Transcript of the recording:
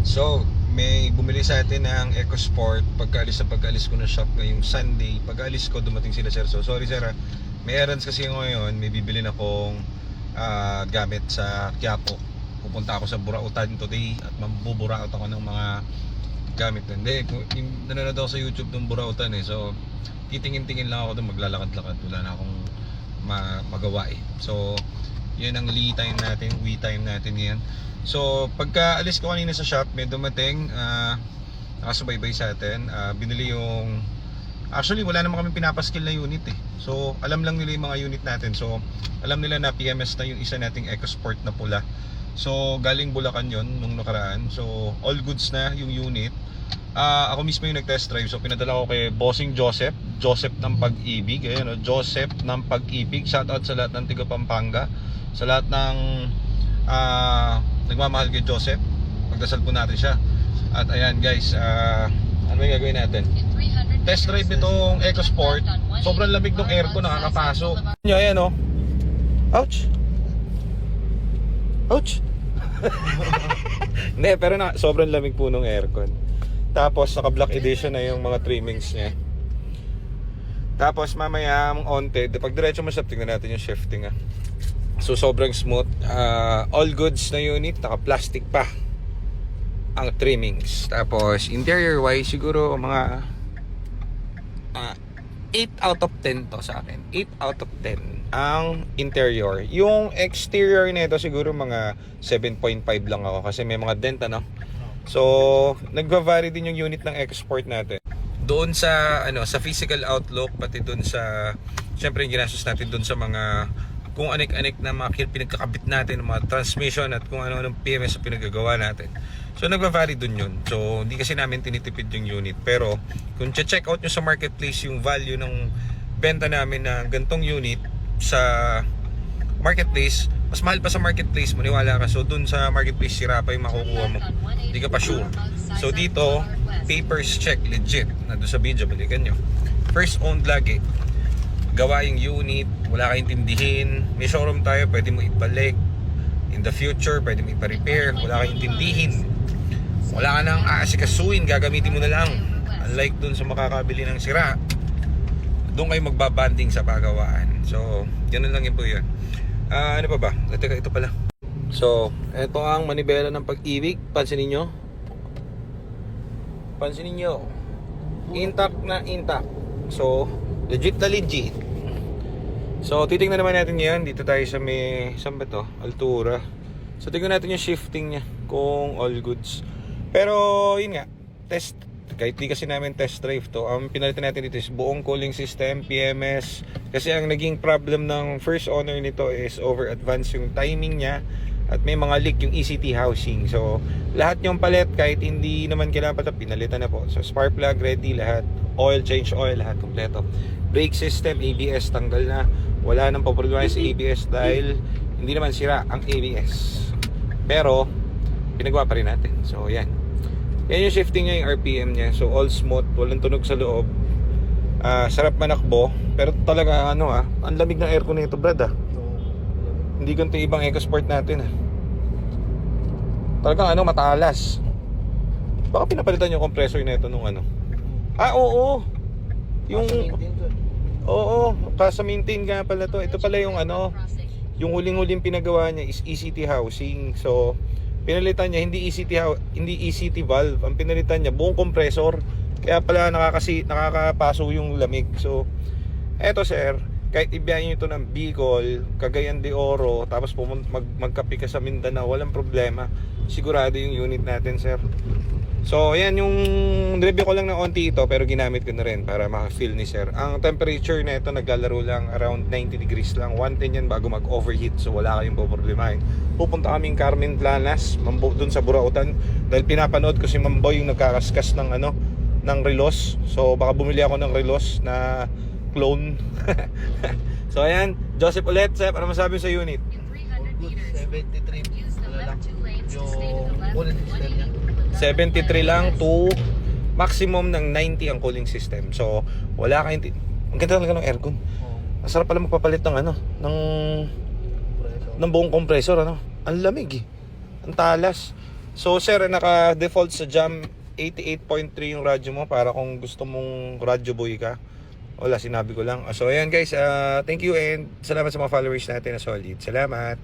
So, may bumili sa atin ng EcoSport. Pagkaalis ko ng shop ngayong Sunday. Pagkaalis ko, dumating sila, sir. So, sorry, sir. May errands kasi ngayon. May bibili na akong gamit sa Quiapo. Pupunta ako sa Burautan today at mabuburaot ako ng mga gamit. Hindi, nanonood ako sa YouTube ng Burautan eh. So, titingin-tingin lang ako doon, maglalakad-lakad. Wala na akong magawa eh. So, yun ang lee time natin, we time natin yan. So, pagka alis ko kanina sa shop, may dumating nakasubaybay sa atin. Binili yung... Actually, wala naman kami pinapaskill na unit eh. So, alam lang nila yung mga unit natin. So, alam nila na PMS na yung isa nating EcoSport na pula. So, galing Bulacan yon nung nakaraan. So, all goods na yung unit. Ako mismo yung nag-test drive. So, pinadala ko kay Bossing Joseph. Joseph ng Pag-ibig. Ayan, no? Joseph ng Pag-ibig. Shoutout sa lahat ng tiga Pampanga. Sa lahat ng nagmamahal kay Joseph. Pagdasal po natin siya. At ayan guys, ano yung gagawin natin? Test drive nitong EcoSport. Sobrang lamig ng aircon, nakakapasok. Ayan o. Ouch. Ouch. Hindi, pero sobrang lamig po ng aircon. Tapos naka black edition na yung mga trimmings niya. Tapos mamaya ang onte, pag diretso mo siya, tingnan natin yung shifting . So sobrang smooth. All goods na unit, naka plastic pa ang trimmings. Tapos interior wise siguro mga 8 out of 10 to sa akin. 8 out of 10 ang interior. Yung exterior nito siguro mga 7.5 lang ako kasi may mga dent ano. So nagva-vary din yung unit ng EcoSport natin. Doon sa sa physical outlook, pati doon sa syempre yung ginastos natin doon sa mga kung anik-anik na mga pinagkakabit natin, mga transmission at kung ano-anong PMS na pinagagawa natin. So nagva-vary dun yun. So hindi kasi namin tinitipid yung unit. Pero kung check out nyo sa marketplace yung value ng benta namin ng gantong unit sa marketplace, mas mahal pa sa marketplace, maniwala ka. So dun sa marketplace, sira pa yung makukuha mo. Hindi ka pa sure. So dito, papers check, legit. Nandun sa video, balikan nyo. First owned lagi. Gawa yung unit, wala kang intindihin, may showroom tayo, pwede mo ibalik. In the future, pwede mo ipa-repair, wala kang intindihin. Wala ka nang aasikasuin, gagamitin mo na lang. Unlike dun sa makakabili ng sira, doon kayo magbabanding sa pagawaan. So, ganun lang yun po yun. Ano pa ba? Teka, ito pala. So, ito ang manibela ng Pag-ibig. Pansinin nyo. Pansinin nyo. Intact na intact. So, legit na legit. So, titingnan naman natin yan. Dito tayo sa may, saan ba to? Altura. So, tingnan natin yung shifting niya kung all goods. Pero, yun nga, test. Kahit di kasi namin test drive to, ang pinalitan natin dito is buong cooling system, PMS. Kasi ang naging problem ng first owner nito is over advanced yung timing niya. At may mga leak yung ECT housing. So, lahat yung palet, kahit hindi naman kailangan pa, pinalitan na po. So, spark plug ready, lahat. Oil, change oil, lahat kompleto. Brake system, ABS, tanggal na. Wala nang paproblema sa ABS dahil hindi naman sira ang ABS. Pero, pinagawa pa rin natin. So, yan. Yan yung shifting niya, yung RPM niya. So, all smooth, walang tunog sa loob. Sarap manakbo. Pero talaga, ang lamig ng aircon nito, brad, Hindi ganito ibang EcoSport natin, Talagang, matalas. Baka pinapalitan yung compressor nito nung oo. Yung... Oo, kasa maintain nga pala to. Ito pala yung yung huling-huling pinagawa niya is ECT housing. So, pinalitan niya hindi ECT valve, ang pinalitan niya buong compressor. Kaya pala nakakapaso yung lamig. So, eto sir, kahit ibiyahin niyo ito ng Bicol, Cagayan de Oro, tapos magkape ka sa Mindanao, walang problema. Sigurado yung unit natin, sir. So, ayan yung review ko lang ng onti ito, pero ginamit ko na rin para maka-feel ni sir. Ang temperature na ito naglalaro lang around 90 degrees lang. 110 yan bago mag-overheat, so wala kayong poproblemahin. Pupunta kaming Carmen Planas, dun sa Burautan, dahil pinapanood ko si Mamboy yung nagkakaskas ng ng relos. So, baka bumili ako ng relos na clone. So, ayan, Joseph ulit, sir, ano masabi sa unit? 73 lang yung cooling system niya. 73 lang to maximum ng 90 ang cooling system. So, wala kang ang ganda talaga ng aircon. Ang sarap pala magpapalit ng ng buong compressor, Ang lamig eh. Ang talas. So sir, naka-default sa Jam 88.3 yung radyo mo para kung gusto mong radyo boy ka. Wala, sinabi ko lang. So ayan guys, thank you and salamat sa mga followers natin na solid. Salamat.